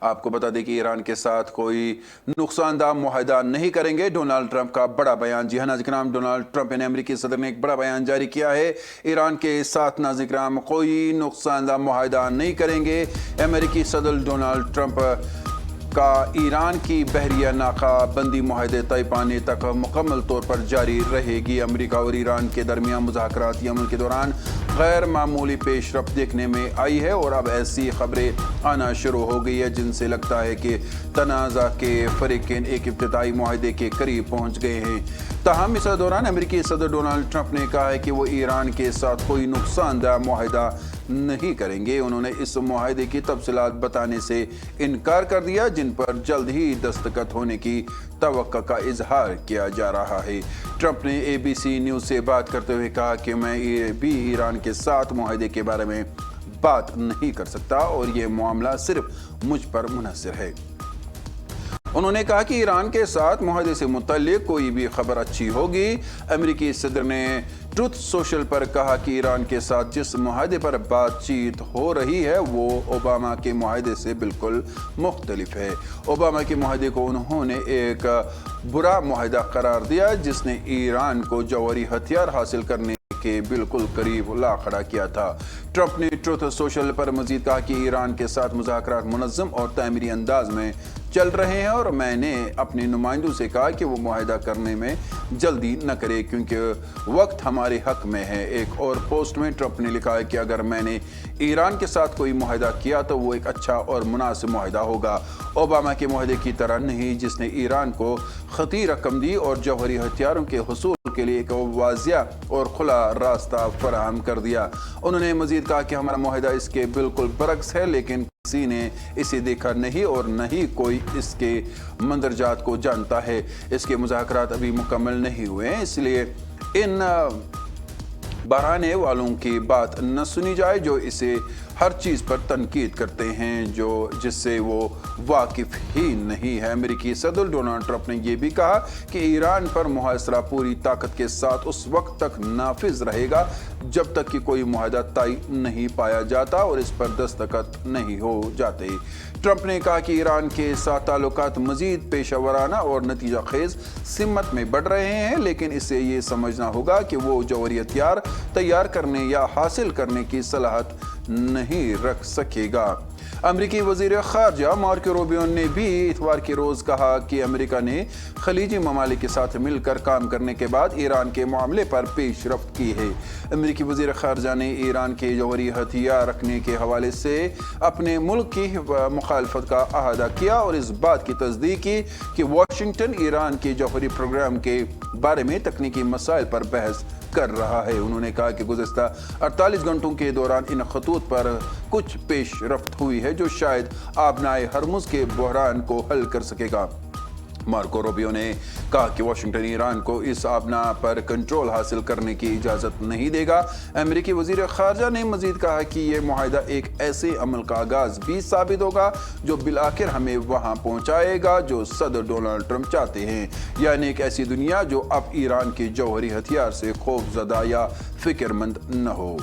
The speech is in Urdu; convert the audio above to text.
آپ کو بتا دیں کہ ایران کے ساتھ کوئی نقصان دہ معاہدہ نہیں کریں گے، ڈونلڈ ٹرمپ کا بڑا بیان۔ جی ہاں ناظرین کرام، ڈونلڈ ٹرمپ نے امریکی صدر نے ایک بڑا بیان جاری کیا ہے۔ ایران کے ساتھ ناظرین کرام کوئی نقصان دہ معاہدہ نہیں کریں گے۔ امریکی صدر ڈونلڈ ٹرمپ کا ایران کی بحریہ ناکہ بندی معاہدے طے پانے تک مکمل طور پر جاری رہے گی۔ امریکہ اور ایران کے درمیان مذاکراتی عمل کے دوران غیر معمولی پیش رفت دیکھنے میں آئی ہے اور اب ایسی خبریں آنا شروع ہو گئی ہے جن سے لگتا ہے کہ تنازع کے فریقین ایک ابتدائی معاہدے کے قریب پہنچ گئے ہیں۔ تاہم اس دوران امریکی صدر ڈونلڈ ٹرمپ نے کہا ہے کہ وہ ایران کے ساتھ کوئی نقصان دہ معاہدہ نہیں کریں گے۔ انہوں نے اس معاہدے کی تفصیلات بتانے سے انکار کر دیا جن پر جلد ہی دستخط ہونے کی توقع کا اظہار کیا جا رہا ہے۔ ٹرمپ نے اے بی سی نیوز سے بات کرتے ہوئے کہا کہ میں بھی ایران کے ساتھ معاہدے کے بارے میں بات نہیں کر سکتا اور یہ معاملہ صرف مجھ پر منحصر ہے۔ انہوں نے کہا کہ ایران کے ساتھ معاہدے سے متعلق کوئی بھی خبر اچھی ہوگی۔ امریکی صدر نے ٹروتھ سوشل پر کہا کہ ایران کے ساتھ جس معاہدے پر بات چیت ہو رہی ہے وہ اوباما کے معاہدے سے بالکل مختلف ہے۔ اوباما کے معاہدے کو انہوں نے ایک برا معاہدہ قرار دیا جس نے ایران کو جوہری ہتھیار حاصل کرنے کے بالکل قریب لا کھڑا کیا تھا۔ ٹرمپ نے ٹروتھ سوشل پر مزید کہا کہ ایران کے ساتھ مذاکرات منظم اور تعمیری انداز میں چل رہے ہیں اور میں نے اپنے نمائندوں سے کہا کہ وہ معاہدہ کرنے میں جلدی نہ کرے کیونکہ وقت ہمارے حق میں ہے۔ ایک اور پوسٹ میں ٹرمپ نے لکھا ہے کہ اگر میں نے ایران کے ساتھ کوئی معاہدہ کیا تو وہ ایک اچھا اور مناسب معاہدہ ہوگا، اوباما کے معاہدے کی طرح نہیں جس نے ایران کو خطی رقم دی اور جوہری ہتھیاروں کے حصول کے لیے ایک واضح اور کھلا راستہ فراہم کر دیا۔ انہوں نے مزید کہا کہ ہمارا معاہدہ اس کے بالکل برعکس ہے لیکن کسی نے اسے دیکھا نہیں اور نہ ہی کوئی اس کے مندرجات کو جانتا ہے۔ اس کے مذاکرات ابھی مکمل نہیں ہوئے ہیں، اس لیے ان بہرانے والوں کی بات نہ سنی جائے جو اسے ہر چیز پر تنقید کرتے ہیں جس سے وہ واقف ہی نہیں ہے۔ امریکی صدر ڈونلڈ ٹرمپ نے یہ بھی کہا کہ ایران پر محاصرہ پوری طاقت کے ساتھ اس وقت تک نافذ رہے گا جب تک کہ کوئی معاہدہ طے نہیں پایا جاتا اور اس پر دستخط نہیں ہو جاتے۔ ٹرمپ نے کہا کہ ایران کے ساتھ تعلقات مزید پیشہ ورانہ اور نتیجہ خیز سمت میں بڑھ رہے ہیں لیکن اسے یہ سمجھنا ہوگا کہ وہ جوہری ہتھیار تیار کرنے یا حاصل کرنے کی صلاحیت نہیں رکھ سکے گا۔ امریکی وزیر خارجہ مارکو روبیو نے بھی اتوار کے روز کہا کہ امریکہ نے خلیجی ممالک کے ساتھ مل کر کام کرنے کے بعد ایران کے معاملے پر پیش رفت کی ہے۔ امریکی وزیر خارجہ نے ایران کے جوہری ہتھیار رکھنے کے حوالے سے اپنے ملک کی مخالفت کا اعادہ کیا اور اس بات کی تصدیق کی کہ واشنگٹن ایران کے جوہری پروگرام کے بارے میں تکنیکی مسائل پر بحث کر رہا ہے۔ انہوں نے کہا کہ گزشتہ 48 گھنٹوں کے دوران ان خطوط پر کچھ پیش رفت ہوئی ہے جو شاید آبنائے ہرمز کے بحران کو حل کر سکے گا۔ مارکو روبیو نے کہا کہ واشنگٹن ایران کو اس آبنا پر کنٹرول حاصل کرنے کی اجازت نہیں دے گا۔ امریکی وزیر خارجہ نے مزید کہا کہ یہ معاہدہ ایک ایسے عمل کا آغاز بھی ثابت ہوگا جو بالآخر ہمیں وہاں پہنچائے گا جو صدر ڈونلڈ ٹرمپ چاہتے ہیں، یعنی ایک ایسی دنیا جو اب ایران کے جوہری ہتھیار سے خوف زدہ یا فکر مند نہ ہو۔